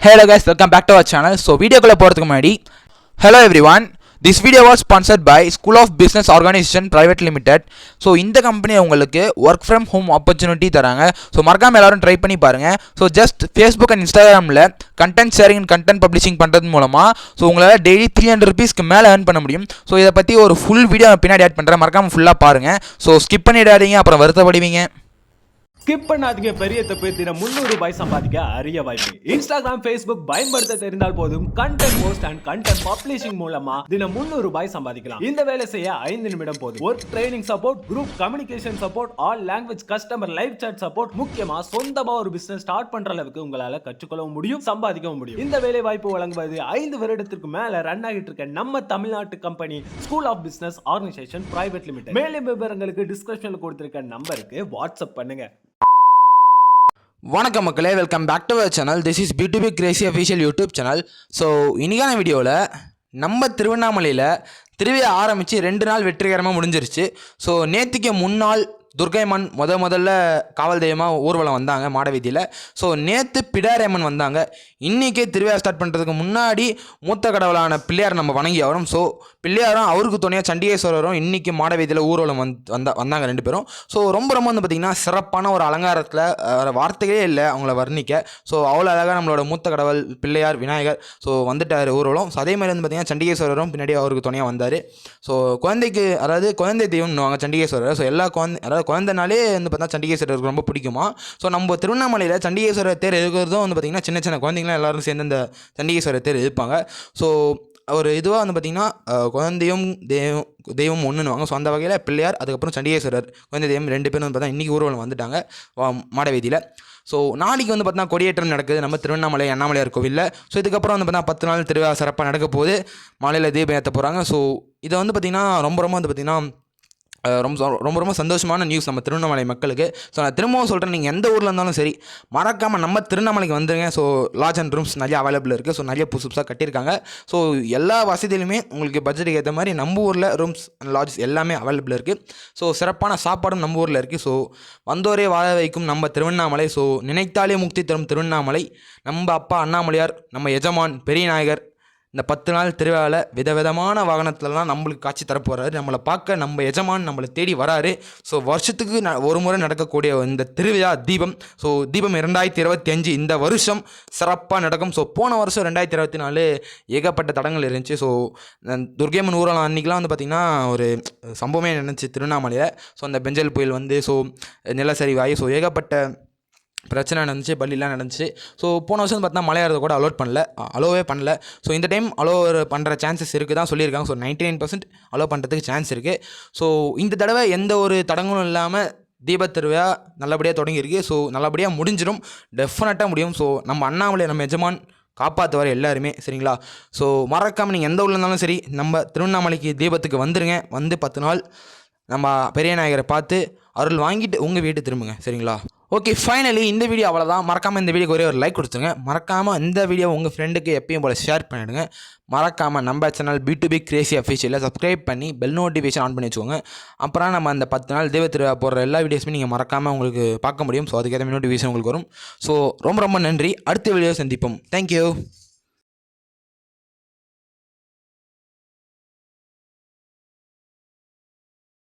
Hello guys, welcome back to our channel. So video kulla போறதுக்கு முன்னாடி hello everyone. This video was sponsored by School of Business Organization Private Limited. So இந்த company உங்களுக்கு work from home opportunity தராங்க. So மறக்காம எல்லாரும் try பண்ணி பாருங்க. So just Facebook and Instagramல content sharing and content publishing பண்றது மூலமா so உங்களால டெய்லி 300 ரூபீஸ்க்கு மேல earn பண்ண முடியும். So இத பத்தி ஒரு full வீடியோ பின்னாடி ஆட் பண்றேன். மறக்காம ஃபுல்லா பாருங்க. So skip பண்ணிடாதீங்க, அப்புறம் வருத்தப்படுவீங்க. ஸ்கிப் பண்ணாதீங்க, பெரிய தப்பு. தினம் 300 ரூபாய் சம்பாதிக்க அரிய வாய்ப்பு. இன்ஸ்டாகிராம், ஃபேஸ்புக் பயன்படுத்த தெரிந்தால் போதும் content post and content publishing மூலமா தினம் 300 ரூபாய் சம்பாதிக்கலாம். இந்த வேலை செய்ய 5 நிமிடம் போதும். Work training support, group communication support, all language customer live chat support, முக்கியமா சொந்தமா ஒரு பிசினஸ் ஸ்டார்ட் பண்ற அளவுக்கு உங்களால கற்றுக்கொள்ளவும் முடியும், சம்பாதிக்கவும் முடியும். இந்த வேலை வாய்ப்பு வழங்குவது 5 வருடத்திற்கு மேல ரன் ஆகிட்டு இருக்க நம்ம தமிழ்நாட்டு company school of business organisation private limited. மேலும் விவரங்களுக்கு டிஸ்கிரிப்ஷன்ல கொடுத்திருக்க நம்பருக்கு வாட்ஸ்அப் பண்ணுங்க. வணக்கம் மக்களே, welcome back to our channel. This is B2B crazy official YouTube channel. So இன்றைக்கான வீடியோவில் நம்ம திருவண்ணாமலையில் திருவிழா ஆரம்பித்து 2 நாள் வெற்றிகரமாக முடிஞ்சிருச்சு. ஸோ நேற்றுக்கு முன்னாள் துர்கையம்மன் முதல்ல காவல் தெய்வமாக ஊர்வலம் வந்தாங்க மாடவீதியில். ஸோ நேற்று பிடாரியம்மன் வந்தாங்க. இன்றைக்கே திருவிழா ஸ்டார்ட் பண்ணுறதுக்கு முன்னாடி மூத்த கடவுளான பிள்ளையார் நம்ம வணங்கி வரோம். ஸோ பிள்ளையாரும் அவருக்கு துணையாக சண்டிகேஸ்வரரும் இன்றைக்கி மாடவீதியில் ஊர்வலம் வந்தாங்க 2 பேரும். ஸோ ரொம்ப வந்து பார்த்திங்கன்னா சிறப்பான ஒரு அலங்காரத்தில் வார்த்தைகளே இல்லை அவங்கள வர்ணிக்க. ஸோ அவ்வளோ அழகாக நம்மளோட மூத்த கடவுள் பிள்ளையார் விநாயகர் ஸோ வந்துட்டார் ஊர்வலம். ஸோ அதே மாதிரி வந்து பார்த்திங்கன்னா சண்டிகேஸ்வரரும் பின்னாடி அவருக்கு துணையாக வந்தார். ஸோ குழந்தைக்கு குழந்தை தெய்வம்னுவாங்க சண்டிகேஸ்வரர். ஸோ எல்லா குழந்தைனாலே வந்து பார்த்தா சண்டிகேஸ்வரருக்கு ரொம்ப பிடிக்குமா. ஸோ நம்ம திருவண்ணாமலையில் சண்டிகேஸ்வரர் தேர் இருக்கிறதும் வந்து பார்த்திங்கன்னா சின்ன குழந்தைங்களாம் எல்லோரும் சேர்ந்து அந்த சண்டிகேஸ்வரர் தேர் இருப்பாங்க. ஸோ ஒரு இதுவாக வந்து பார்த்திங்கன்னா குழந்தையும் தெய்வம் ஒன்றுன்னுவாங்க. ஸோ அந்த வகையில் பிள்ளையார் அதுக்கப்புறம் சண்டிகேஸ்வரர் குழந்தை தெய்வம் 2 பேரும் வந்து பார்த்தா இன்றைக்கி ஊர்வலம் வந்துட்டாங்க மாடவீதியில். ஸோ நாளைக்கு வந்து பார்த்தீங்கன்னா கொடியேற்றம் நடக்குது நம்ம திருவண்ணாமலை அண்ணாமலையார் கோவிலில். ஸோ இதுக்கப்புறம் வந்து பார்த்தீங்கன்னா 10 நாள் திருவிழா சிறப்பாக நடக்க போகுது. மாலையில் தீபம் ஏற்ற போகிறாங்க. ஸோ இதை வந்து பார்த்திங்கன்னா ரொம்ப வந்து பார்த்திங்கன்னா ரொம்ப சந்தோஷமான நியூஸ் நம்ம திருவண்ணாமலை மக்களுக்கு. ஸோ நான் திரும்பவும் சொல்கிறேன், நீங்கள் எந்த ஊரில் இருந்தாலும் சரி மறக்காமல் நம்ம திருவண்ணாமலைக்கு வந்துடுங்க. ஸோ லாட்ஜ் அண்ட் ரூம்ஸ் நிறைய அவைலபிள் இருக்குது. ஸோ நிறைய புதுசாக கட்டியிருக்காங்க. ஸோ எல்லா வசதியிலுமே உங்களுக்கு பட்ஜெட்டுக்கு ஏற்ற மாதிரி நம்ம ஊரில் ரூம்ஸ் அண்ட் லாட்ஜஸ் எல்லாமே அவைலபிள் இருக்குது. ஸோ சிறப்பான சாப்பாடும் நம்ம ஊரில் இருக்குது. ஸோ வந்தோரே வாழ வைக்கும் நம்ம திருவண்ணாமலை. ஸோ நினைத்தாலே முக்தி தரும் திருவண்ணாமலை. நம்ம அப்பா அண்ணாமலையார், நம்ம எஜமான் பெரிய நாயகர் இந்த 10 நாள் திருவிழாவில் விதவிதமான வாகனத்துலலாம் நம்மளுக்கு காட்சி தரப்போகிறாரு. நம்மளை பார்க்க நம்ம எஜமான் நம்மளை தேடி வராரு. ஸோ வருஷத்துக்கு ஒரு முறை நடக்கக்கூடிய இந்த திருவிழா தீபம். ஸோ தீபம் 2025 இந்த வருஷம் சிறப்பாக நடக்கும். ஸோ போன வருஷம் 2024 ஏகப்பட்ட தடங்கள் இருந்துச்சு. ஸோ துர்கையம்மன் ஊர்வலம் அன்றைக்கெலாம் வந்து பார்த்திங்கன்னா ஒரு சம்பவமே நினச்சி திருவண்ணாமலையில். ஸோ அந்த பெஞ்சல் புயல் வந்து ஸோ நிலச்சரிவாயி ஸோ ஏகப்பட்ட பிரச்சனை நடந்துச்சு, பள்ளிலாம் நடந்துச்சு. ஸோ போன வருஷம் பார்த்தா மலையாரதை கூட அலோவே பண்ணல. ஸோ இந்த டைம் அலோ பண்ணுற சான்சஸ் இருக்குது தான் சொல்லியிருக்காங்க. ஸோ 99% அலோ பண்ணுறதுக்கு சான்ஸ் இருக்குது. ஸோ இந்த தடவை எந்த ஒரு தடங்களும் இல்லாமல் தீபத் திருவிழா நல்லபடியாக தொடங்கியிருக்கு. ஸோ நல்லபடியாக முடிஞ்சிடும், டெஃபினட்டாக முடியும். ஸோ நம்ம அண்ணாமலை நம்ம எஜமான் காப்பாற்றுவார் எல்லாருமே, சரிங்களா. ஸோ மறக்காமல் நீங்கள் எந்த ஊரில் இருந்தாலும் சரி நம்ம திருவண்ணாமலைக்கு தீபத்துக்கு வந்துடுங்க. வந்து 10 நாள் நம்ம பெரிய நாயகரை பார்த்து அருள் வாங்கிட்டு உங்கள் வீட்டு திரும்புங்க, சரிங்களா. ஓகே, ஃபைனலி இந்த வீடியோ அவ்வளோதான். மறக்காமல் இந்த வீடியோக்கு ஒரே ஒரு லைக் கொடுத்துருங்க. மறக்காமல் இந்த வீடியோ உங்கள் ஃப்ரெண்டுக்கு எப்பயும் போல் ஷேர் பண்ணிவிடுங்க. மறக்காமல் நம்ம சேனல் B2B கிரேசி அஃபிஷியலில் சப்ஸ்கிரைப் பண்ணி பெல் நோட்டிஃபிகேஷன் ஆன் பண்ணி வச்சுக்கோங்க. அப்புறம் நம்ம அந்த 10 நாள் தீப திருவிழா போடுற எல்லா வீடியோஸுமே நீங்கள் மறக்காமல் உங்களுக்கு பார்க்க முடியும். ஸோ அதுக்கேற்ற நோட்டிஃபிகேஷன் உங்களுக்கு வரும். ஸோ ரொம்ப நன்றி. அடுத்த வீடியோ சந்திப்போம். தேங்க்யூ.